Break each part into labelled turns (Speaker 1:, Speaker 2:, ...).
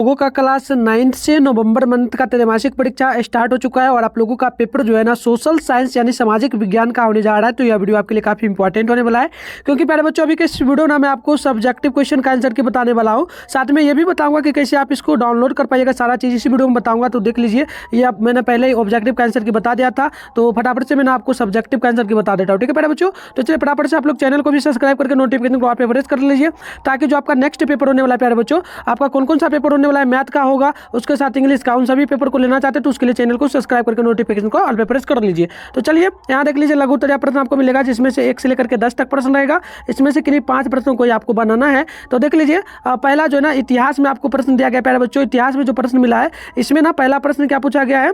Speaker 1: लोगों का class 9th से नवंबर मंथ का त्रैमासिक परीक्षा स्टार्ट हो चुका है और आप लोगों का पेपर जो है ना सोशल साइंस यानी सामाजिक विज्ञान का होने जा रहा है। तो यह वीडियो आपके लिए काफी इंपॉर्टेंट होने वाला है, क्योंकि प्यारे बच्चों अभी के इस वीडियो ना मैं आपको सब्जेक्टिव क्वेश्चन का आंसर की बताने वाला हूँ। साथ में ये भी बताऊंगा कि कैसे आप इसको डाउनलोड कर पाइएगा, सारा चीज़ इसी वीडियो में बताऊंगा। तो देख लीजिए, ये आप मैंने पहले ही ऑब्जेक्टिव का आंसर की बता दिया था, तो फटाफट से मैंने आपको सब्जेक्टिव का आंसर की बता देता हूँ। ठीक है प्यारे बच्चों, तो चलिए फटाफट से आप लोग चैनल को भी सब्सक्राइब करके नोटिफिकेशन को आप पे प्रेस कर लीजिए, ताकि जो आपका नेक्स्ट पेपर होने वाला है प्यारे बच्चों, आपका कौन कौन सा पेपर होने वाला है, मैथ का होगा, उसके साथ इंग्लिश का, उन सभी पेपर को लेना चाहते हैं तो उसके लिए चैनल को सब्सक्राइब करके नोटिफिकेशन को ऑल पे प्रेस कर लीजिए। तो चलिए यहाँ देख लीजिए, लघु उत्तरीय प्रश्न आपको मिलेगा, जिसमें से 1 से लेकर के 10 तक प्रश्न रहेगा। इसमें से किन्हीं 5 प्रश्नों को आपको बनाना है। तो देख लीजिए, पहला जो है ना इतिहास में आपको प्रश्न दिया गया प्यारे बच्चों। इतिहास में जो प्रश्न मिला है, इसमें ना पहला प्रश्न क्या पूछा गया है,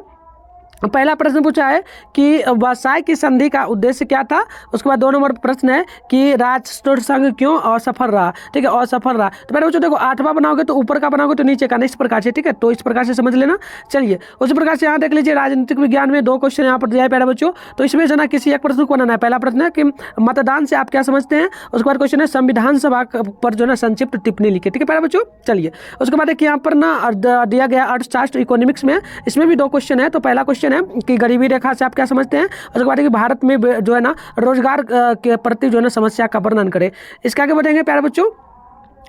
Speaker 1: पहला प्रश्न पूछा है कि वर्साई की संधि का उद्देश्य क्या था। उसके बाद 2 नंबर प्रश्न है कि राष्ट्र संघ क्यों असफल रहा। ठीक है, असफल रहा। तो मेरे बच्चों देखो, 8वां बनाओगे तो ऊपर का बनाओगे तो नीचे का, नहीं इस प्रकार से। ठीक है, तो इस प्रकार से समझ लेना। चलिए उसी प्रकार से यहाँ देख लीजिए, राजनीतिक विज्ञान में 2 क्वेश्चन यहाँ पर दिया है प्यारे बच्चों। तो इसमें जो ना किसी एक प्रश्न को बनाना है। पहला प्रश्न है कि मतदान से आप क्या समझते हैं। उसके बाद क्वेश्चन है संविधान सभा पर जो है ना संक्षिप्त टिप्पणी लिखे। ठीक है प्यारे बच्चों, चलिए उसके बाद देखिए यहाँ पर ना दिया गया अर्थशास्त्र इकोनॉमिक्स में, इसमें भी 2 क्वेश्चन है। तो पहला क्वेश्चन है कि गरीबी रेखा से आप क्या समझते हैं। उसके बाद कि भारत में जो है ना रोजगार के प्रति जो है ना समस्या का वर्णन करें। इसके आगे बढ़ेंगे प्यारे बच्चों।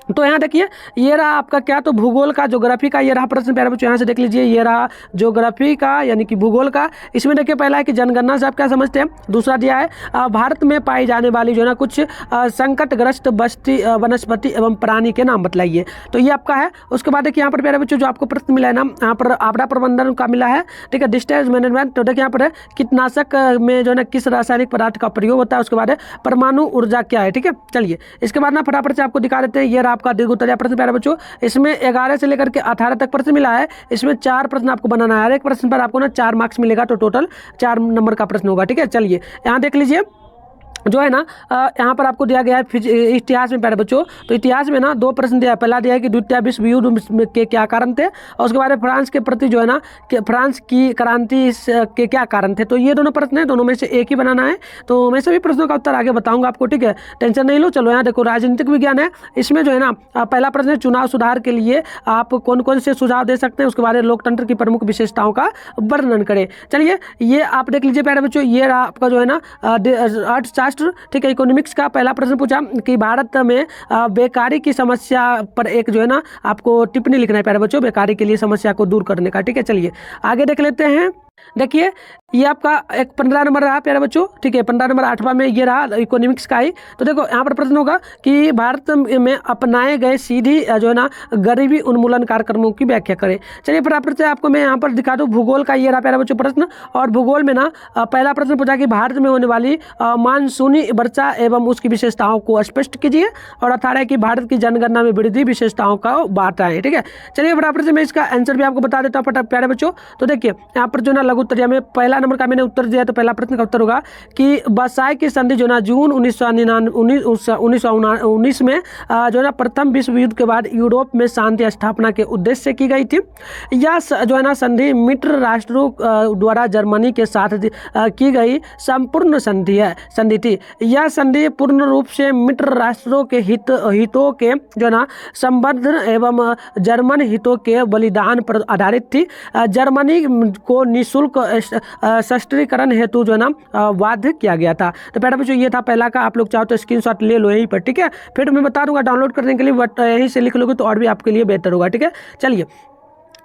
Speaker 1: तो यहाँ देखिए, ये रहा आपका क्या, तो भूगोल का, ज्योग्राफी का ये रहा प्रश्न प्यारे बच्चों। यहाँ से देख लीजिए, ये रहा ज्योग्राफी का यानी कि भूगोल का। इसमें देखिए पहला है कि जनगणना से आप क्या समझते हैं। दूसरा दिया है भारत में पाई जाने वाली जो है ना कुछ संकटग्रस्त वनस्पति एवं प्राणी के नाम बतलाइए। तो ये आपका है। उसके बाद देखिए यहाँ पर प्यारे बच्चों जो आपको प्रश्न मिला है ना, यहाँ पर आपदा प्रबंधन का मिला है। ठीक है, डिस्टेंस मैनेजमेंट। तो देखिए यहाँ पर है कीटनाशक में जो है ना किस रासायनिक पदार्थ का प्रयोग होता है। उसके बाद है परमाणु ऊर्जा क्या है। ठीक है, चलिए इसके बाद ना फटाफट से आपको दिखा देते हैं। ये आपका दीर्घ उत्तरीय प्रश्न प्यारे बच्चों, इसमें 11 से लेकर के 18 तक प्रश्न मिला है। इसमें 4 प्रश्न आपको बनाना है। हर एक प्रश्न पर आपको ना 4 मार्क्स मिलेगा, तो टोटल 4 नंबर का प्रश्न होगा। ठीक है, चलिए यहाँ देख लीजिए, जो है ना यहाँ पर आपको दिया गया है इतिहास में प्यारे बच्चों। तो इतिहास में ना 2 प्रश्न दिया है। पहला दिया है कि द्वितीय विश्व युद्ध के क्या कारण थे, और उसके बाद फ्रांस के प्रति जो है ना कि फ्रांस की क्रांति के क्या कारण थे। तो ये दोनों प्रश्न है, दोनों में से एक ही बनाना है। तो मैं सभी प्रश्नों का उत्तर आगे बताऊंगा आपको। ठीक है, टेंशन नहीं लो। चलो यहाँ देखो, राजनीतिक विज्ञान है। इसमें जो है ना पहला प्रश्न है चुनाव सुधार के लिए आप कौन कौन से सुझाव दे सकते हैं। उसके बाद लोकतंत्र की प्रमुख विशेषताओं का वर्णन करें। चलिए ये आप देख लीजिए प्यारे बच्चों, ये आपका जो है ना अर्थशास्त्र, ठीक है, इकोनॉमिक्स का पहला प्रश्न पूछा कि भारत में बेकारी की समस्या पर एक जो है ना आपको टिप्पणी लिखना है प्यारे बच्चों, बेकारी के लिए समस्या को दूर करने का। ठीक है, चलिए आगे देख लेते हैं। देखिए ये आपका एक 15 नंबर रहा प्यारे बच्चों। ठीक है, 15 नंबर 8वां में ये रहा इकोनॉमिक्स का ही। तो देखो यहाँ पर प्रश्न होगा कि भारत में अपनाए गए सीधी जो है ना गरीबी उन्मूलन कार्यक्रमों की व्याख्या करें। चलिए फटाफट से आपको मैं यहाँ पर दिखा दूँ। भूगोल का ये रहा प्यारे बच्चों प्रश्न, और भूगोल में ना पहला प्रश्न पूछा कि भारत में होने वाली मानसूनी वर्षा एवं उसकी विशेषताओं को स्पष्ट कीजिए, और 18 की भारत की जनगणना में वृद्धि विशेषताओं का बताएं। ठीक है, चलिए फटाफट से मैं इसका आंसर भी आपको बता देता हूँ प्यारे बच्चों। तो देखिए यहाँ पर जो ना लघु उत्तरीय में पहला नंबर का मैंने उत्तर दिया। तो पहला प्रश्न का उत्तर होगा कि वर्साई की संधि जो ना जून 1919 में जो है ना प्रथम विश्व युद्ध के बाद यूरोप में शांति स्थापना के उद्देश्य से की गई थी। यह जो है ना संधि मित्र राष्ट्रों द्वारा जर्मनी के साथ की गई संपूर्ण संधि थी। यह संधि पूर्ण रूप से मित्र राष्ट्रों के हितों के जो ना संबंध एवं जर्मन हितों के बलिदान पर आधारित थी। जर्मनी को निःशुल्क सशस्त्रीकरण हेतु जो है ना बाध्य किया गया था। तो प्यारे बच्चों ये था पहला का। आप लोग चाहो तो स्क्रीनशॉट ले लो यहीं पर। ठीक है, फिर मैं बता दूंगा डाउनलोड करने के लिए, बट यहीं से लिख लोगे तो और भी आपके लिए बेहतर होगा। ठीक है, चलिए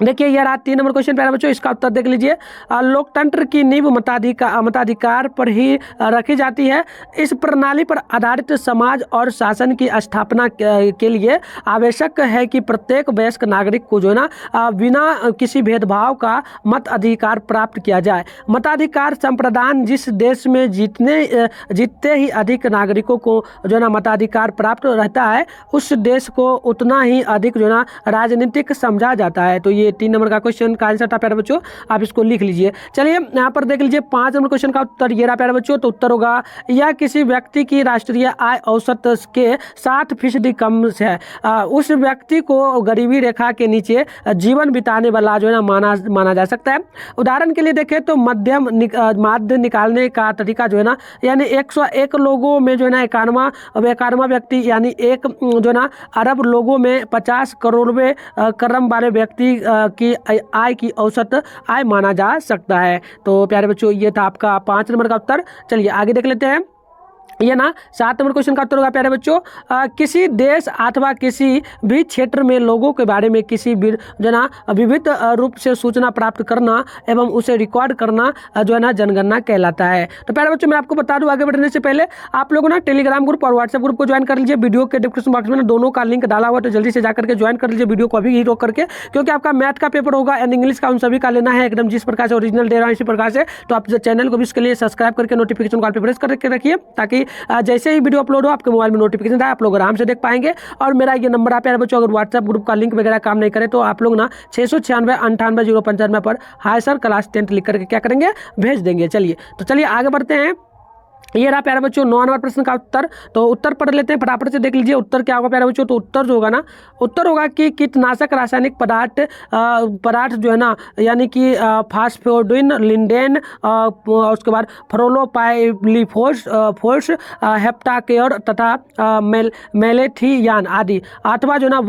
Speaker 1: देखिए यह रहा 3 नंबर क्वेश्चन प्यारे बच्चों। इसका उत्तर देख लीजिए। लोकतंत्र की नींव मताधिकार पर ही रखी जाती है। इस प्रणाली पर आधारित समाज और शासन की स्थापना के लिए आवश्यक है कि प्रत्येक वयस्क नागरिक को जो है ना बिना किसी भेदभाव का मत अधिकार प्राप्त किया जाए। मताधिकार संप्रदान जिस देश में जितने ही अधिक नागरिकों को जो है ना मताधिकार प्राप्त रहता है, उस देश को उतना ही अधिक जो है ना राजनीतिक समझा जाता है। तो ये ये 3 नंबर का क्वेश्चन का आंसर था प्यारे बच्चों, आप इसको लिख लीजिए। चलिए यहाँ पर देख लीजिए 5 नंबर क्वेश्चन का उत्तर ये रहा प्यारे बच्चों। तो उत्तर होगा यह किसी व्यक्ति की राष्ट्रीय आय औसत के 60% कम है, उस व्यक्ति को गरीबी रेखा के नीचे जीवन बिताने वाला जो है ना माना जा सकता है। उदाहरण के लिए देखें तो माध्य निकालने का तरीका जो है ना, यानी 101 लोगों में जो है ना 91वां व्यक्ति, यानी एक जो है ना अरब लोगों में 50 करोड़वें क्रम वाले व्यक्ति की आय की औसत आय माना जा सकता है। तो प्यारे बच्चों ये था आपका 5 नंबर का उत्तर। चलिए आगे देख लेते हैं। ये ना 7 नंबर क्वेश्चन का उत्तर होगा प्यारे बच्चों, किसी देश अथवा किसी भी क्षेत्र में लोगों के बारे में किसी भी जो ना विविध रूप से सूचना प्राप्त करना एवं उसे रिकॉर्ड करना जो है ना जनगणना कहलाता है। तो प्यारे बच्चों मैं आपको बता दूं आगे बढ़ने से पहले आप लोग ना टेलीग्राम ग्रुप और व्हाट्सएप ग्रुप को ज्वाइन कर लीजिए। वीडियो के डिस्क्रिप्शन बॉक्स में ना दोनों का लिंक डाला हुआ, तो जल्दी से जाकर के ज्वाइन कर लीजिए वीडियो को अभी ही रोक करके, क्योंकि आपका मैथ का पेपर होगा एंड इंग्लिश का, उन सभी का लेना है एकदम जिस प्रकार से ओरिजिनल दे रहा है इसी प्रकार से। तो आप चैनल को भी इसके लिए सब्सक्राइब करके नोटिफिकेशन कॉल पर प्रेस करके रखिए, ताकि जैसे ही वीडियो अपलोड हो आपके मोबाइल में नोटिफिकेशन आए, आप लोग आराम से देख पाएंगे। और मेरा ये नंबर आप यार बच्चों अगर व्हाट्सएप ग्रुप का लिंक वगैरह काम नहीं करे तो आप लोग ना 696 पर हाय सर क्लास 10 लिख करके क्या करेंगे, भेज देंगे। चलिए तो चलिए आगे बढ़ते हैं। ये रहा प्यारे बच्चों 9 नंबर प्रश्न का उत्तर। तो उत्तर पढ़ लेते हैं फटाफट से, देख लीजिए उत्तर क्या होगा प्यारे बच्चों। तो उत्तर जो होगा ना, उत्तर होगा कि कीटनाशक रासायनिक पदार्थ जो है ना, यानी कि फास्फोडिन, लिंडेन, उसके बाद फ्लोरोपाइलीफोस, हेप्टाकेयर तथा मेलेथियान आदि, अथवा जो ना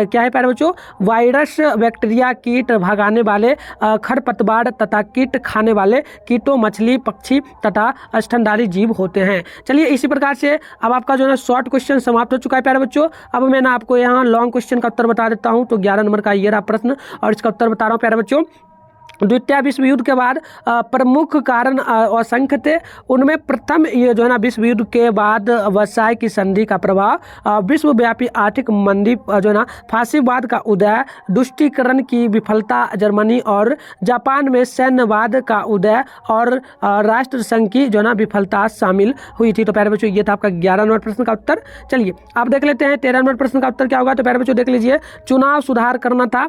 Speaker 1: क्या है प्यारे बच्चों, वायरस, बैक्टीरिया, कीट भगाने वाले खरपतवार तथा कीट खाने वाले कीटों, मछली, पक्षी तथा स्तनधारी जीव होते हैं। चलिए इसी प्रकार से अब आपका जो है शॉर्ट क्वेश्चन समाप्त हो चुका है प्यारे बच्चों। अब मैं ना आपको यहाँ लॉन्ग क्वेश्चन का उत्तर बता देता हूँ। तो 11 नंबर का ये रहा प्रश्न और इसका उत्तर बता रहा हूँ प्यारे बच्चों। द्वितीय विश्व युद्ध के बाद प्रमुख कारण असंख्य थे। उनमें प्रथम ये जो है ना विश्व युद्ध के बाद वर्साई की संधि का प्रभाव, विश्वव्यापी आर्थिक मंदी जो है ना, फांसीवाद का उदय, तुष्टीकरण की विफलता जर्मनी और जापान में सैन्यवाद का उदय और राष्ट्र संघ की जो है ना विफलता शामिल हुई थी। तो प्यारे बच्चों ये था आपका 11 नंबर प्रश्न का उत्तर। चलिए आप देख लेते हैं 13 नंबर प्रश्न का उत्तर क्या होगा। तो प्यारे बच्चों देख लीजिए, चुनाव सुधार करना था।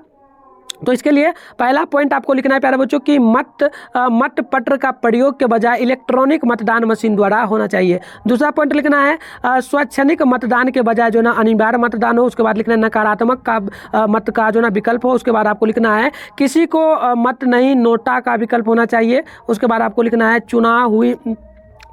Speaker 1: तो इसके लिए पहला पॉइंट आपको लिखना है प्यारे बच्चों कि मत पत्र का प्रयोग के बजाय इलेक्ट्रॉनिक मतदान मशीन द्वारा होना चाहिए। दूसरा पॉइंट लिखना है स्वैच्छिक मतदान के बजाय जो ना अनिवार्य मतदान हो। उसके बाद लिखना है नकारात्मक का मत का जो ना विकल्प हो। उसके बाद आपको लिखना है किसी को मत नहीं नोटा का विकल्प होना चाहिए। उसके बाद आपको लिखना है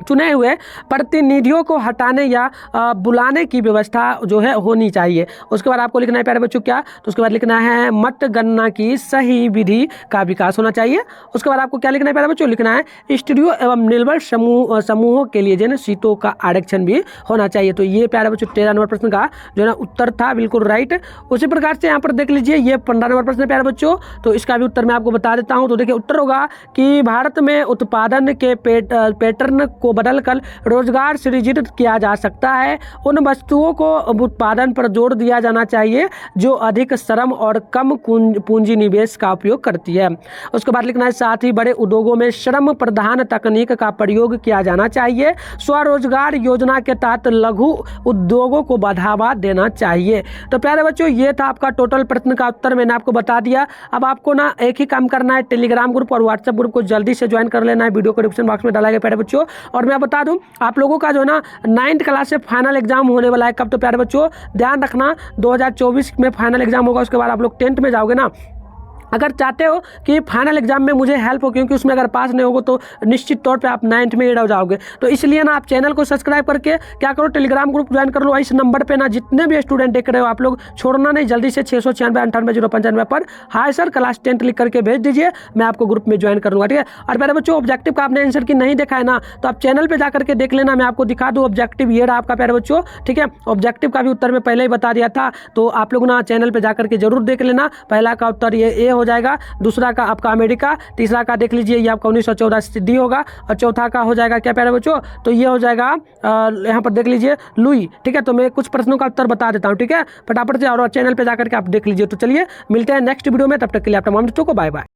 Speaker 1: चुने हुए प्रतिनिधियों को हटाने या बुलाने की व्यवस्था जो है होनी चाहिए। उसके बाद आपको लिखना है प्यारे बच्चों क्या, तो उसके बाद लिखना है मतगणना की सही विधि का विकास होना चाहिए। उसके बाद आपको क्या लिखना है प्यारे बच्चों, लिखना है स्टूडियो एवं निर्बल समूहों के लिए जो है सीटों का आरक्षण भी होना चाहिए। तो ये प्यारे बच्चों 13 नंबर प्रश्न का जो है ना उत्तर था, बिल्कुल राइट। उसी प्रकार से यहाँ पर देख लीजिए ये 15 नंबर प्रश्न प्यारे बच्चों। तो इसका भी उत्तर मैं आपको बता देता हूँ। तो देखिए उत्तर होगा कि भारत में उत्पादन के पैटर्न को बदलकर रोजगार सृजित किया जा सकता है। उन वस्तुओं को उत्पादन पर जोर दिया जाना चाहिए जो अधिक श्रम और कम पूंजी निवेश का उपयोग करती है। उसके बाद लिखना है साथ ही बड़े उद्योगों में श्रम प्रधान तकनीक का प्रयोग किया जाना चाहिए। स्वरोजगार योजना के तहत लघु उद्योगों को बढ़ावा देना चाहिए। तो प्यारे बच्चों ये था आपका टोटल प्रश्न का उत्तर, मैंने आपको बता दिया। अब आपको ना एक ही काम करना है, टेलीग्राम ग्रुप और व्हाट्सएप ग्रुप को जल्दी से ज्वाइन कर लेना है। वीडियो को डिस्क्रिप्शन बॉक्स में डाला गया प्यारे बच्चों। और मैं बता दूं आप लोगों का जो है ना 9th क्लास से फाइनल एग्जाम होने वाला है। कब? तो प्यारे बच्चों ध्यान रखना 2024 में फाइनल एग्जाम होगा। उसके बाद आप लोग 10th में जाओगे ना, अगर चाहते हो कि फाइनल एग्जाम में मुझे हेल्प हो, क्योंकि उसमें अगर पास नहीं होगा तो निश्चित तौर पे आप 9th में रह जाओगे। तो इसलिए ना आप चैनल को सब्सक्राइब करके क्या करो, टेलीग्राम ग्रुप ज्वाइन कर लो। इस नंबर पे ना जितने भी स्टूडेंट देख रहे हो आप लोग छोड़ना नहीं, जल्दी से 696-98-095 पर हाय सर क्लास 10 लिख करके भेज दीजिए, मैं आपको ग्रुप में ज्वाइन कर लूँगा। ठीक है। और मेरे बच्चों ऑब्जेक्टिव का आपने आंसर की नहीं देखा है ना, तो आप चैनल पर जाकर के देख लेना, मैं आपको दिखा दूँ ऑब्जेक्टिव। ये रहा आपका प्यारे बच्चों, ठीक है। ऑब्जेक्टिव का भी उत्तर मैं पहले ही बता दिया था, तो आप लोग ना चैनल पर जाकर के जरूर देख लेना। पहला का उत्तर ये हो जाएगा, दूसरा का आपका अमेरिका, तीसरा का देख लीजिए ये आपका 1914 डी होगा, और चौथा का हो जाएगा क्या प्यारे बच्चों, तो ये हो जाएगा यहाँ पर देख लीजिए लुई। ठीक है। तो मैं कुछ प्रश्नों का उत्तर बता देता हूँ, ठीक है, फटाफट से, और चैनल पे जाकर के आप देख लीजिए। तो चलिए मिलते हैं नेक्स्ट वीडियो में, तब तक के लिए आप तमाम दोस्तों को बाय बाय।